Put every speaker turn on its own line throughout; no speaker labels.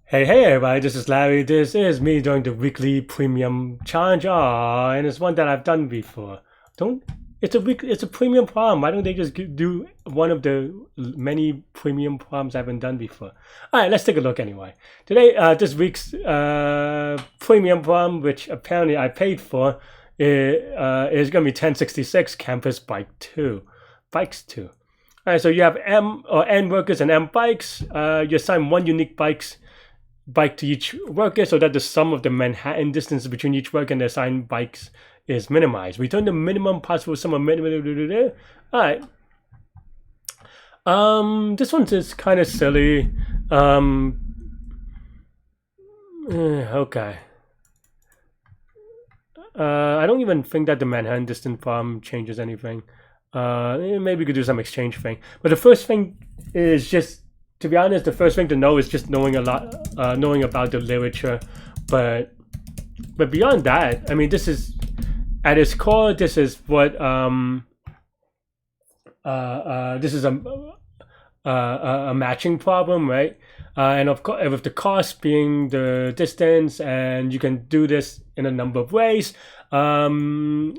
Hey everybody, this is Larry. This is me doing the weekly premium challenge. And it's one that I've done before. Don't it's a premium problem. Why don't they just do one of the many premium problems I haven't done before? Alright, let's take a look anyway. Today, this week's premium problem, which apparently I paid for, is gonna be 1066 Campus Bikes 2. Alright, so you have M or N workers and M bikes. You assign one unique bike to each worker so that the sum of the Manhattan distance between each worker and the assigned bikes is minimized. Return the minimum possible sum of minimum. Alright. This one's just kind of silly. Okay. I don't even think that the Manhattan distance problem changes anything. Maybe we could do some exchange thing. But the first thing is just, to be honest, the first thing to know is just knowing knowing about the literature. But beyond that, I mean, this is, at its core, this is what this is a matching problem, right? And of course, with the cost being the distance, and you can do this in a number of ways. I mean,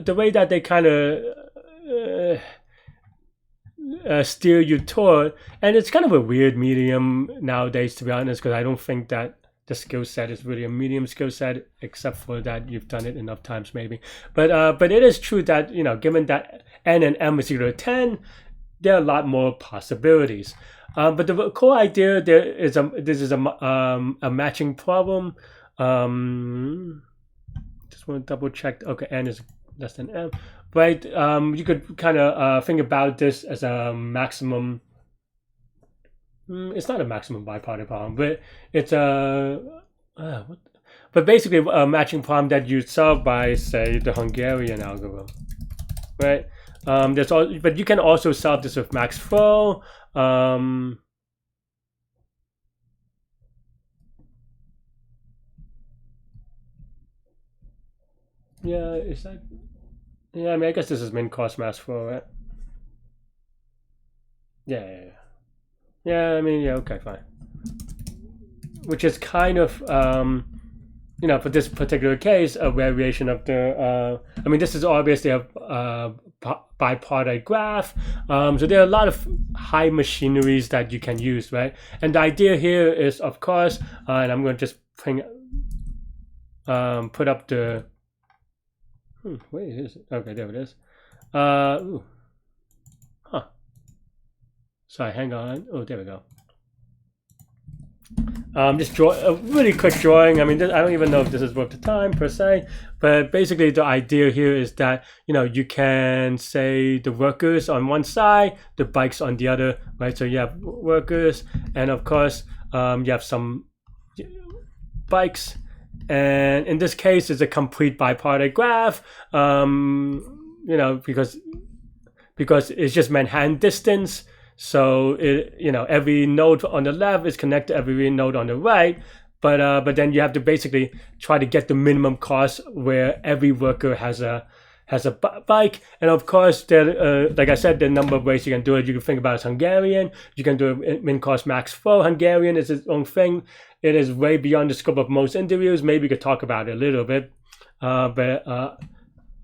the way that they kind of steer you toward, and it's kind of a weird medium nowadays, to be honest, because I don't think that the skill set is really a medium skill set, except for that you've done it enough times, maybe. But it is true that, you know, given that N and M is equal to 10, there are a lot more possibilities. But the core idea there is this is a matching problem. Just want to double check. Okay, N is less than M, right? You could kind of think about this as a maximum. It's not a maximum bipartite problem, but it's a but basically a matching problem that you solve by, say, the Hungarian algorithm, right? There's all, but you can also solve this with max flow. Yeah, is that? Yeah, I mean, I guess this is min cost max flow, right? Yeah. I mean, yeah, okay, fine. Which is kind of, you know, for this particular case, a variation of the. I mean, this is obviously a bipartite graph. So there are a lot of high machineries that you can use, right? And the idea here is, of course, and I'm going to just put up the. Wait, is it? Okay, there it is. Sorry, hang on. Oh, there we go. Just draw a really quick drawing. I mean, I don't even know if this is worth the time per se, but basically the idea here is that, you know, you can say the workers on one side, the bikes on the other, right? So you have workers, and of course, you have some bikes, and in this case, it's a complete bipartite graph. You know, because it's just Manhattan distance. So it, you know, every node on the left is connected to every node on the right, but then you have to basically try to get the minimum cost where every worker has a bike. And of course, there, like I said, there are a number of ways you can do it. You can think about it as Hungarian. You can do it min cost max flow. Hungarian is its own thing. It is way beyond the scope of most interviews. Maybe we could talk about it a little bit, but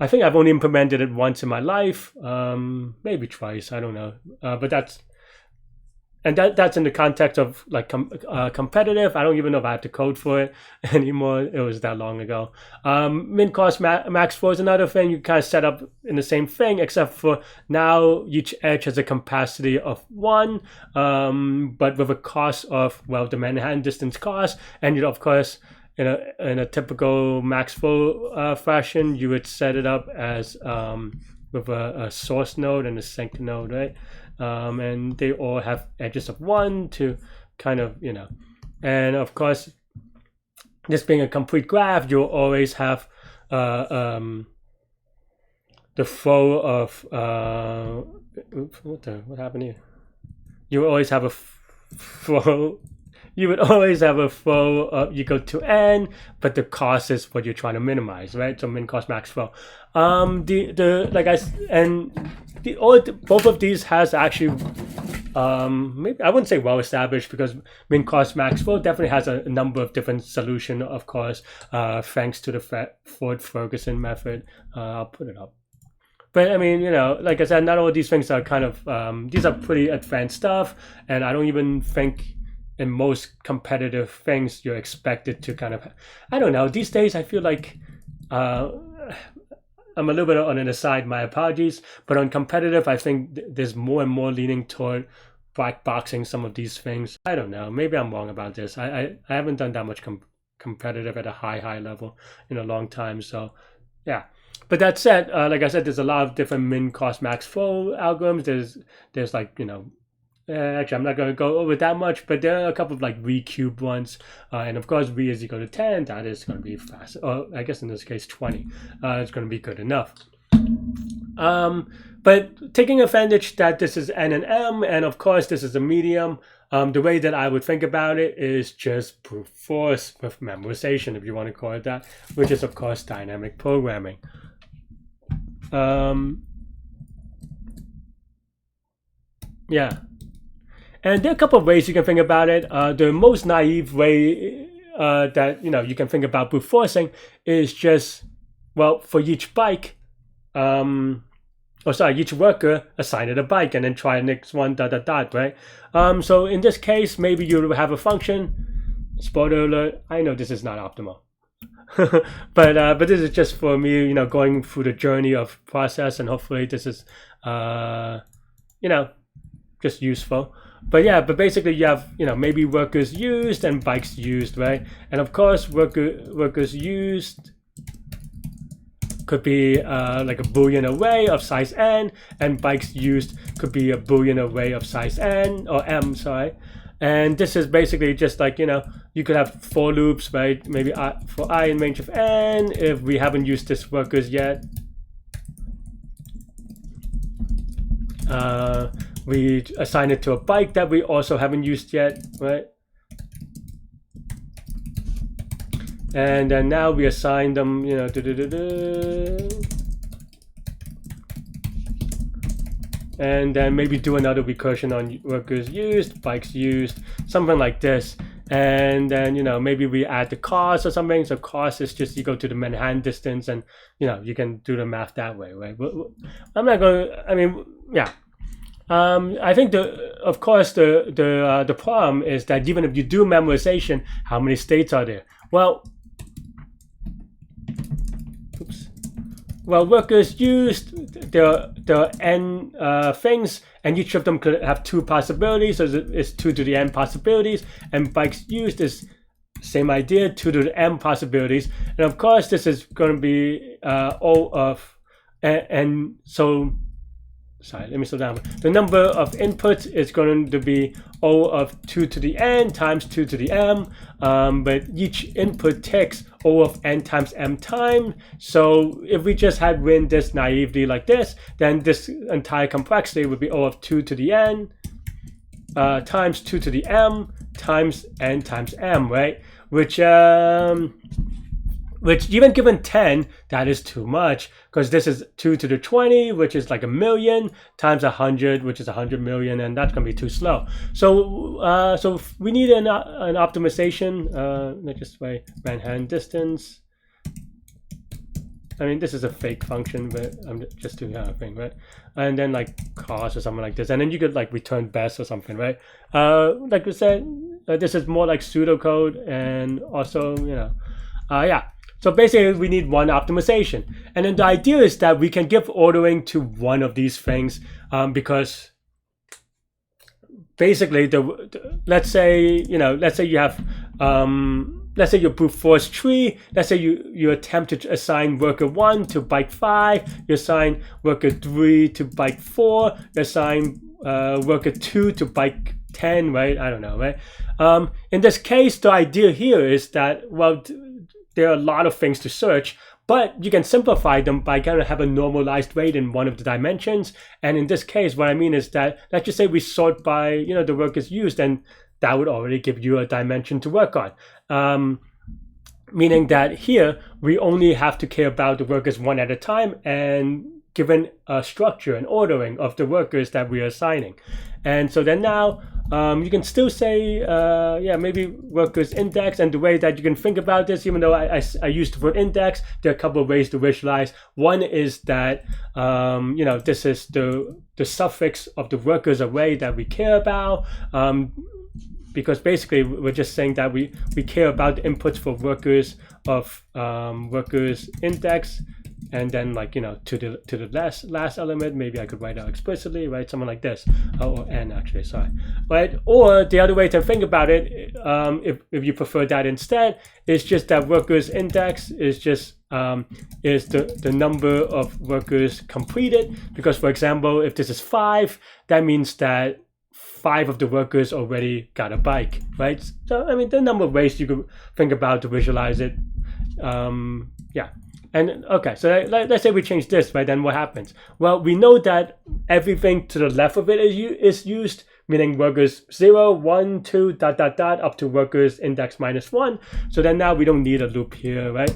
I think I've only implemented it once in my life, maybe twice. I don't know, but that's in the context of like competitive. I don't even know if I have to code for it anymore. It was that long ago. Min cost max flow is another thing you kind of set up in the same thing, except for now each edge has a capacity of 1, but with a cost of, well, the Manhattan distance cost, and you, of course, in a typical max flow fashion, you would set it up as with a source node and a sink node, right? And they all have edges of 1 to kind of, you know, and of course, this being a complete graph, you'll always have the flow of oops, what happened here? You always have a flow. You would always have a flow equal to N, but the cost is what you're trying to minimize, right? So min cost max flow. Both of these has actually maybe I wouldn't say well established, because min cost max flow definitely has a number of different solutions, of course, thanks to the Ford Ferguson method. I'll put it up. But I mean, like I said, not all of these things are kind of, these are pretty advanced stuff. And I don't even think in most competitive things you're expected to kind of, I don't know. These days, I feel like I'm a little bit on an aside, my apologies. But on competitive, I think there's more and more leaning toward black boxing some of these things. I don't know. Maybe I'm wrong about this. I haven't done that much competitive at a high level in a long time. So, yeah. But that said, like I said, there's a lot of different min cost max flow algorithms. There's like, actually, I'm not going to go over that much, but there are a couple of like re-cubed ones. And of course, re is equal to 10. That is going to be fast. Or I guess in this case, 20. It's going to be good enough. But taking advantage that this is N and M, and of course, this is a medium, the way that I would think about it is just brute force with memorization, if you want to call it that, which is, of course, dynamic programming. Yeah. And there are a couple of ways you can think about it. The most naive way that you can think about brute forcing is just, well, for each bike, each worker, assign it a bike and then try the next one, right? So in this case, maybe you have a function. Spoiler alert, I know this is not optimal. but this is just for me, going through the journey of process, and hopefully this is, just useful. But basically you have, maybe workers used and bikes used, right? And of course, workers used could be like a Boolean array of size n, and bikes used could be a Boolean array of size n, or m, sorry. And this is basically just like, you could have for loops, right? Maybe for I in range of n, if we haven't used this workers yet. We assign it to a bike that we also haven't used yet, right? And then now we assign them, and then maybe do another recursion on workers used, bikes used, something like this. And then, maybe we add the cost or something. So cost is just equal to the Manhattan distance, and, you can do the math that way, right? I'm not going to, I mean, yeah. I think of course the problem is that even if you do memorization, how many states are there? Well, workers used, there are n things, and each of them could have two possibilities. So it's 2 to the n possibilities, and bikes used is same idea, 2 to the m possibilities. And of course, this is going to be O of, and so. Sorry, let me slow down. The number of inputs is going to be O of 2 to the n times 2 to the m, but each input takes O of n times m time. So if we just had written this naively like this, then this entire complexity would be O of 2 to the n times 2 to the m times n times m, right? Which even given 10, that is too much, because this is 2 to the 20, which is like 1,000,000, times 100, which is 100 million, and that's going to be too slow. So we need an optimization. Let's just write Manhattan distance. I mean, this is a fake function, but I'm just doing a thing, right? And then like cost or something like this, and then you could like return best or something, right? Like we said, this is more like pseudocode, and also, yeah. So basically, we need one optimization. And then the idea is that we can give ordering to one of these things, because basically, let's say you have, let's say your brute force tree. Let's say you attempt to assign worker 1 to bike 5, you assign worker 3 to bike 4, you assign worker 2 to bike 10, right? I don't know, right? In this case, the idea here is that, well, there are a lot of things to search, but you can simplify them by kind of have a normalized weight in one of the dimensions. And in this case, what I mean is that, let's just say we sort by, the workers used, and that would already give you a dimension to work on. Meaning that here, we only have to care about the workers one at a time, and given a structure and ordering of the workers that we are assigning. And so then now you can still say, maybe workers index. And the way that you can think about this, even though I used the word index, there are a couple of ways to visualize. One is that, this is the suffix of the workers array that we care about. Because basically we're just saying that we care about the inputs for workers of workers index, and then to the last element. Maybe I could write out explicitly, right? Something like this, or n actually, sorry, right? Or the other way to think about it, if you prefer that instead, is just that workers index is just is the number of workers completed. Because for example, if this is 5, that means that 5 of the workers already got a bike, right? So I mean, there are a number of ways you could think about to visualize it. And okay, so let's say we change this, right? Then what happens? Well, we know that everything to the left of it is used, meaning workers 0, 1, 2, ... up to workers index -1. So then now we don't need a loop here, right?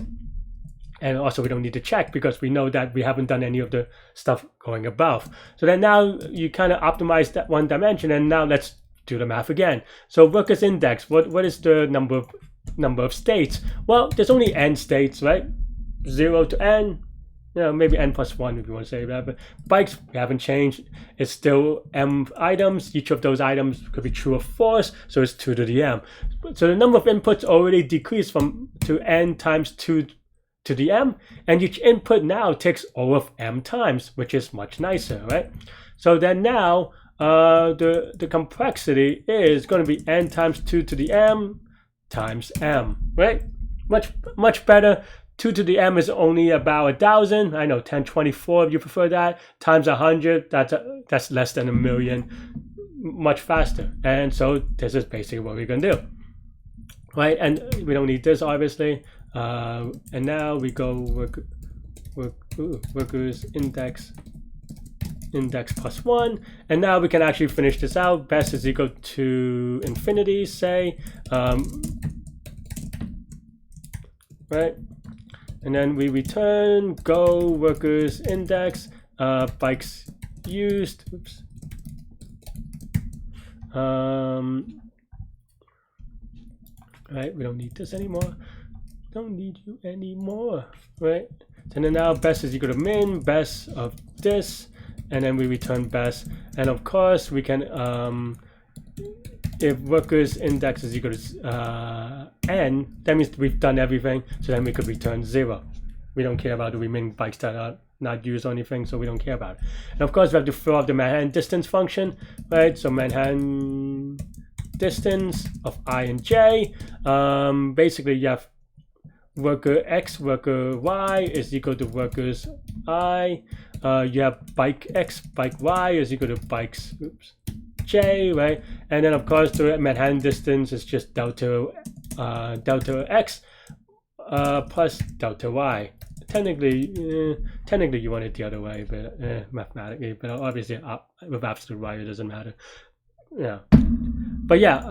And also we don't need to check because we know that we haven't done any of the stuff going above. So then now you kind of optimize that one dimension, and now let's do the math again. So workers index, what is the number of states? Well, there's only n states, right? 0 to n, maybe n plus 1 if you want to say that. But bikes, we haven't changed. It's still m items. Each of those items could be true or false, so it's 2 to the m. So the number of inputs already decreased to n times 2 to the m, and each input now takes all of m times, which is much nicer, right? So then now the complexity is going to be n times 2 to the m times m, right? Much better. 2 to the m is only about 1,000. I know 1024 if you prefer that. Times 100, that's less than 1 million. Much faster. And so this is basically what we're going to do, right? And we don't need this obviously. And now we go workers index +1, and now we can actually finish this out. Best is equal to infinity, say, right? And then we return go workers index bikes used. Oops. Right, we don't need this anymore. Don't need you anymore, right? So then now best is equal to min, best of this, and then we return best. And of course we can, if workers index is equal to n, that means we've done everything. So then we could return 0. We don't care about the remaining bikes that are not used or anything, so we don't care about it. And of course we have to throw out the Manhattan distance function, right? So Manhattan distance of I and j. Basically you have worker x, worker y is equal to workers I. You have bike x, bike y is equal to bikes j, right? And then of course the Manhattan distance is just delta x plus delta y. Technically you want it the other way, but mathematically, but obviously with absolute y it doesn't matter. Yeah, but yeah,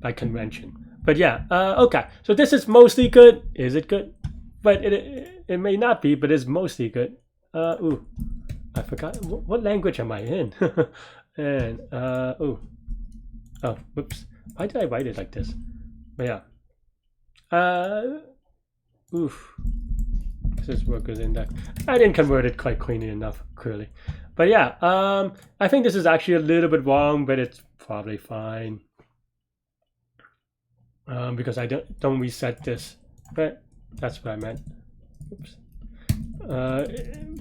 by convention. But yeah, okay. So this is mostly good. Is it good? But it may not be, but it's mostly good. I forgot what language am I in? And whoops. Why did I write it like this? But yeah. This is workers index. I didn't convert it quite cleanly enough, clearly. But yeah, I think this is actually a little bit wrong, but it's probably fine. Because I don't reset this, but that's what I meant. Oops.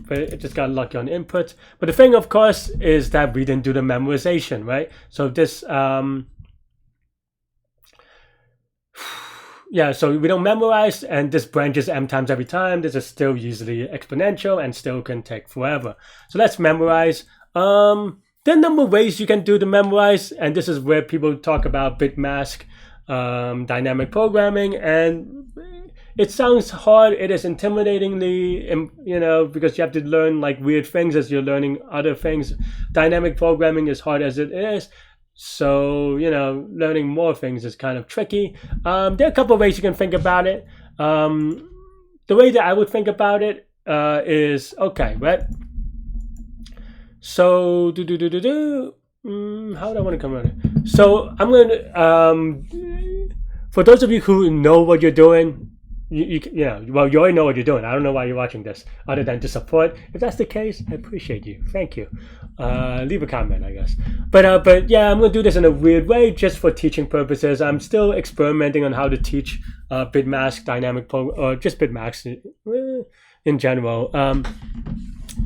But it just got lucky on input. But the thing, of course, is that we didn't do the memorization, right? So this, yeah, so we don't memorize, and this branches m times every time. This is still usually exponential and still can take forever. So let's memorize. There are a number of ways you can do the memorize, and this is where people talk about Bitmask. Dynamic programming, and it sounds hard. It is intimidatingly, because you have to learn like weird things as you're learning other things. Dynamic programming is hard as it is, so learning more things is kind of tricky. There are a couple of ways you can think about it. The way that I would think about it is okay, right? So how do I want to come around it? So I'm going to for those of you who know what you're doing, you know, well, you already know what you're doing. I don't know why you're watching this other than to support. If that's the case, I appreciate you. Thank you. Leave a comment, I guess. But yeah, I'm gonna do this in a weird way just for teaching purposes. I'm still experimenting on how to teach Bitmask dynamic or just Bitmask in general.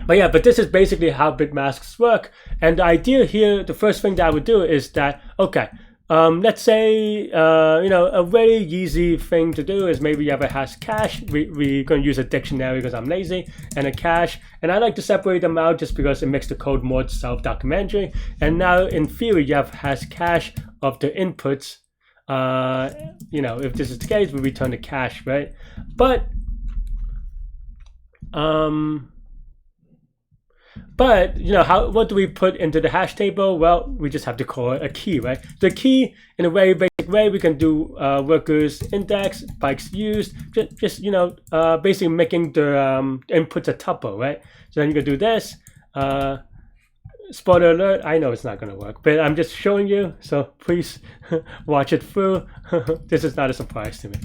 But this is basically how Bitmasks work. And the idea here, the first thing that I would do is that, okay, let's say, a very easy thing to do is maybe you have a hash cache. We're going to use a dictionary because I'm lazy, and a cache. And I like to separate them out just because it makes the code more self-documentary. And now, in theory, you have hash cache of the inputs. If this is the case, we return the cache, right? But what do we put into the hash table? Well, we just have to call it a key, right? The key, in a very basic way, we can do workers index, bytes used, just basically making the inputs a tuple, right? So then you can do this. Spoiler alert, I know it's not going to work, but I'm just showing you, so please watch it through. This is not a surprise to me.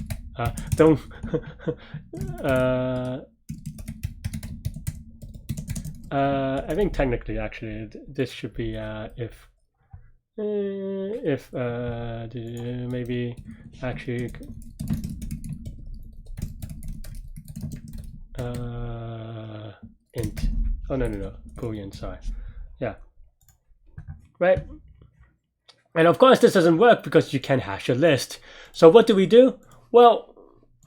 I think technically, actually, this should be if maybe actually int. Oh no, boolean. Sorry. Yeah. Right. And of course, this doesn't work because you can't hash a list. So what do? Well,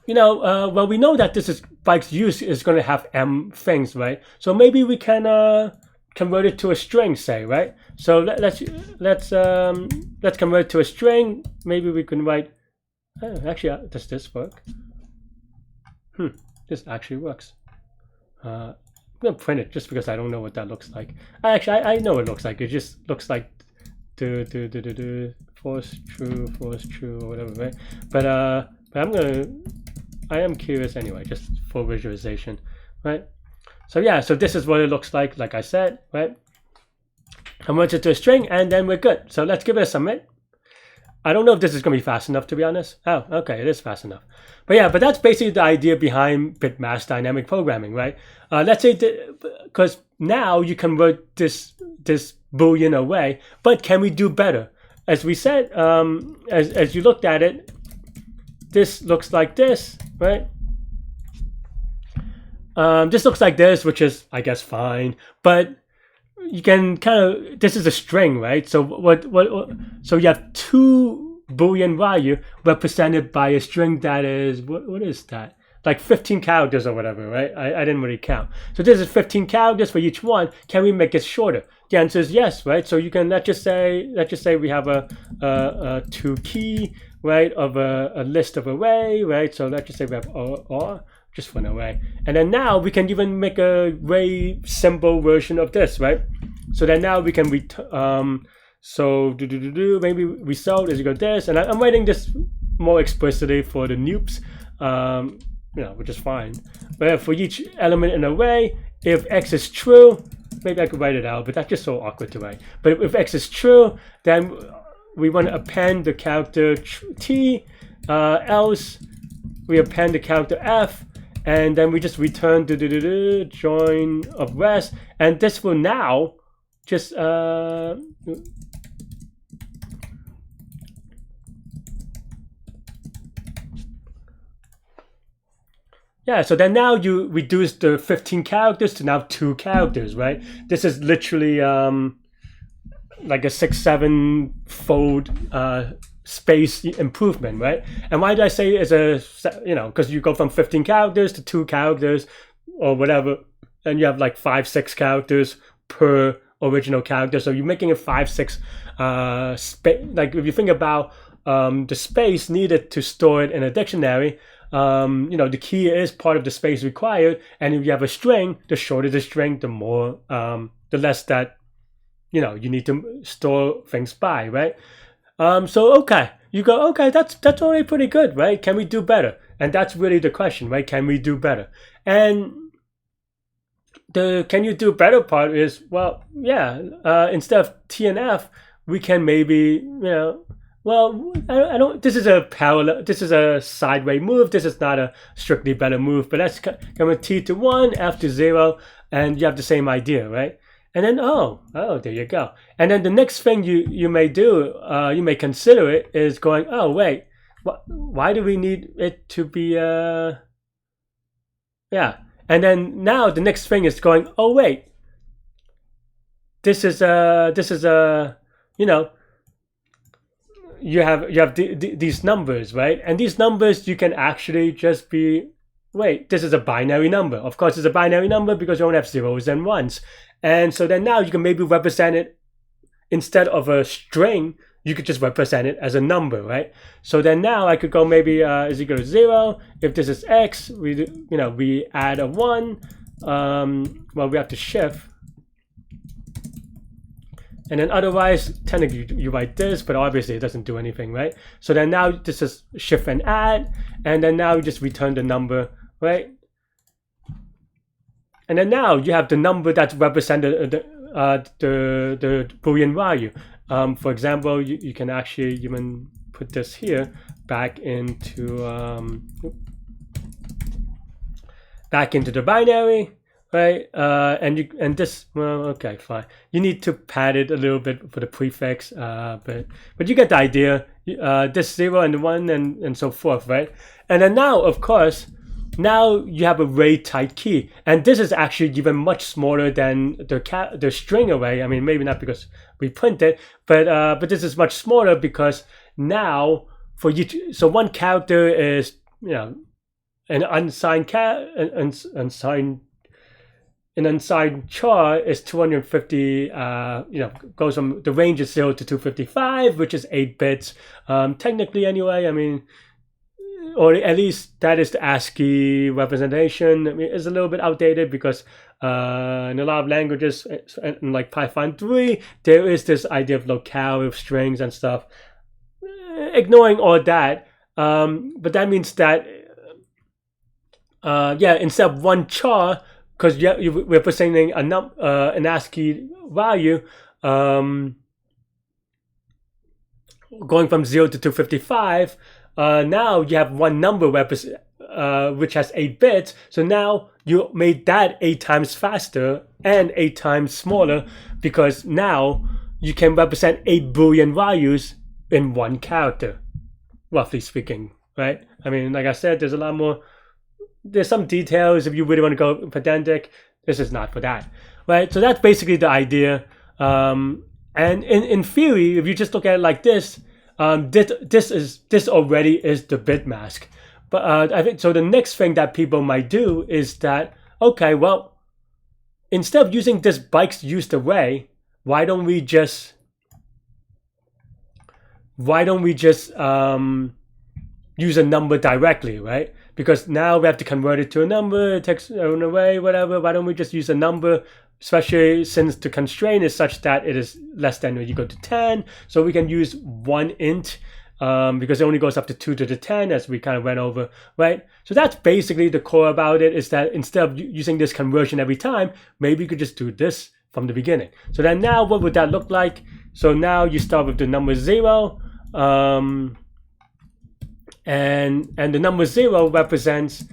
we know that this is bytes used is going to have m things, right? So maybe we can convert it to a string, say, right? So let's convert it to a string. Maybe we can write. Actually, does this work? This actually works. I'm gonna print it just because I don't know what that looks like. I know what it looks like. It just looks like false true or whatever, right? But I am curious anyway, just for visualization, right? So yeah, so this is what it looks like I said, right? Convert it to a string, and then we're good. So let's give it a submit. I don't know if this is going to be fast enough, to be honest. Oh, okay, it is fast enough. But yeah, but that's basically the idea behind Bitmask dynamic programming, right? Let's say, because now you convert this Boolean array, but can we do better? As we said, as you looked at it, this looks like this, right? This looks like this, which is, I guess, fine. But you can kind of, this is a string, right? So so you have two Boolean value represented by a string that is, what is that? Like 15 characters or whatever, right? I didn't really count. So this is 15 characters for each one. Can we make it shorter? The answer is yes, right? So you can, let's just say we have a two key, right, of a list of array, right? So let's just say we have or just for an array. And then now we can even make a very simple version of this, right? So then now we can so maybe result is equal to this. And I'm writing this more explicitly for the noobs, which is fine. But for each element in an array, if x is true, maybe I could write it out, but that's just so awkward to write. But if x is true, then we want to append the character t, else we append the character f, and then we just return join of rest, and this will now just yeah, so then now you reduce the 15 characters to now 2 characters, right? This is literally like a 6-7 fold space improvement, right? And why do I say it's because you go from 15 characters to 2 characters or whatever, and you have like 5-6 characters per original character. So you're making it 5-6 space. Like if you think about the space needed to store it in a dictionary, the key is part of the space required, and if you have a string, the shorter the string, the more the less that you need to store things by, right? So okay, you go, okay, that's already pretty good, right? Can we do better? And that's really the question, right? Can we do better? And can you do better part is, well, yeah, instead of T and F, we can maybe, well, I don't, this is a parallel, this is a sideway move, this is not a strictly better move, but let's come with T to 1, F to 0, and you have the same idea, right? And then, oh, there you go. And then the next thing you may do, you may consider it, is going, oh, wait, why do we need it to be, yeah. And then now the next thing is going, oh, wait, this is you know, you have these numbers, right? And these numbers, you can actually just be, wait, this is a binary number. Of course, it's a binary number because you only have zeros and ones. And so then now you can maybe represent it, instead of a string, you could just represent it as a number, right? So then now I could go maybe is equal to 0. If this is x, we add a 1. Well, we have to shift. And then otherwise, technically you write this, but obviously it doesn't do anything, right? So then now this is shift and add, and then now you just return the number, right? And then now you have the number that's represented the Boolean value. For example, you can actually even put this here back into the binary, right? And this, well, okay, fine. You need to pad it a little bit for the prefix, but you get the idea. This 0 and 1 and so forth, right? And then now, of course, now you have array type key, and this is actually even much smaller than the string array. I mean, maybe not because we print it, but this is much smaller because now for you to, so one character is, an unsigned char is 250. Goes from, the range is 0 to 255, which is 8 bits. Technically, anyway. I mean, or at least that is the ASCII representation. I mean, it's a little bit outdated because in a lot of languages, like Python 3, there is this idea of locale with strings and stuff. Ignoring all that, but that means that, instead of one char, because you're representing an ASCII value, going from 0 to 255, now you have one number which has 8 bits. So now you made that 8 times faster and 8 times smaller, because now you can represent 8 Boolean values in one character, roughly speaking, right? I mean, like I said, there's a lot more. There's some details if you really want to go pedantic. This is not for that, right? So that's basically the idea. And in theory, if you just look at it like this, this already is the bit mask. But I think so. The next thing that people might do is that, okay, well, instead of using this bytes used array, why don't we just use a number directly, right? Because now we have to convert it to a number, it takes an array, whatever. Why don't we just use a number, especially since the constraint is such that it is less than or equal to 10. So we can use one int, because it only goes up to 2 to the 10, as we kind of went over, right? So that's basically the core about it, is that instead of using this conversion every time, maybe you could just do this from the beginning. So then now what would that look like? So now you start with the number 0, and the number 0 represents,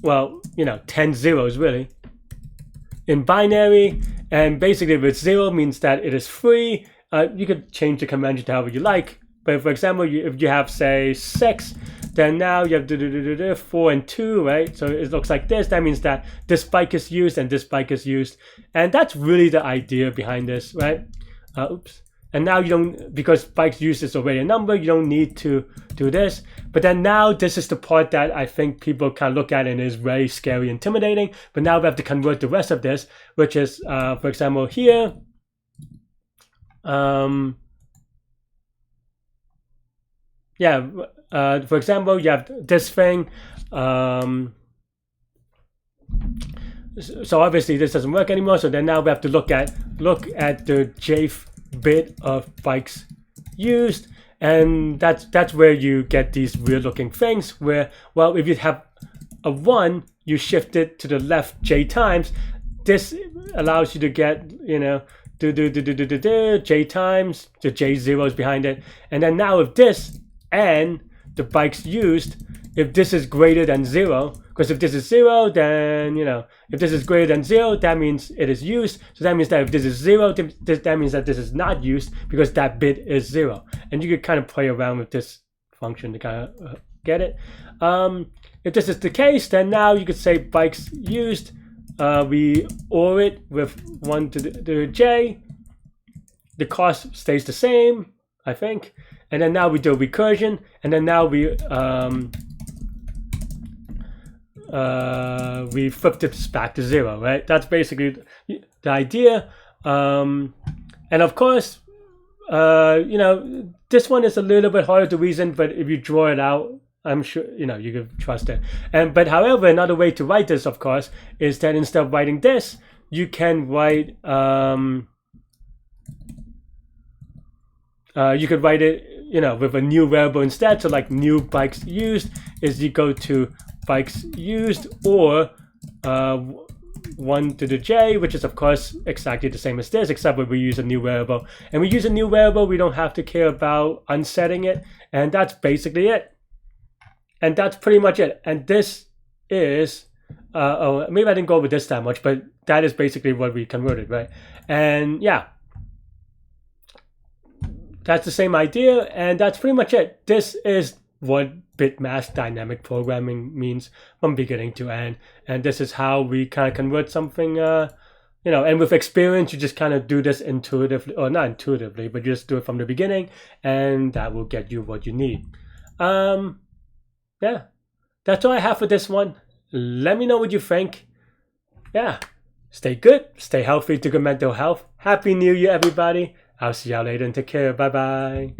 well, 10 zeros really in binary. And basically, with 0 means that it is free. You could change the convention to however you like, but for example, if you have, say, 6, then now you have 4 and 2, right? So it looks like this. That means that this byte is used and this byte is used, and that's really the idea behind this, right? Oops. And now you don't, because bytes used is already a number, you don't need to do this. But then now this is the part that I think people kind of look at and is very scary, intimidating. But now we have to convert the rest of this, which is, for example, here. For example, you have this thing. So obviously this doesn't work anymore. So then now we have to look at the jth bit of bytes used, and that's where you get these weird looking things where, well, if you have a 1, you shift it to the left j times, this allows you to get, you know, j times, the j zeros behind it. And then now if this and the bytes used, if this is greater than 0, because if this is 0, then, you know, if this is greater than 0, that means it is used. So that means that if this is 0, that means that this is not used, because that bit is 0. And you could kind of play around with this function to kind of get it. If this is the case, then now you could say bytes used, we OR it with 1 to the j. The cost stays the same, I think. And then now we do recursion, and then now we flip this back to 0, right? That's basically the idea. And of course, you know, this one is a little bit harder to reason, but if you draw it out, I'm sure, you know, you can trust it. But however, another way to write this, of course, is that instead of writing this, you can write, you could write it, you know, with a new variable instead. So like new bytes used is equal to bytes used, or 1 to the j, which is of course exactly the same as this, except when we use a new variable. And we use a new variable, we don't have to care about unsetting it. And that's basically it. And that's pretty much it. And this is, oh, maybe I didn't go over this that much, but that is basically what we converted, right? And yeah, that's the same idea, and that's pretty much it. This is what bitmask dynamic programming means from beginning to end. And this is how we kind of convert something, you know, and with experience, you just kind of do this intuitively, or not intuitively, but you just do it from the beginning, and that will get you what you need. Yeah, that's all I have for this one. Let me know what you think. Yeah, stay good, stay healthy, to good mental health. Happy New Year, everybody. I'll see y'all later and take care. Bye-bye.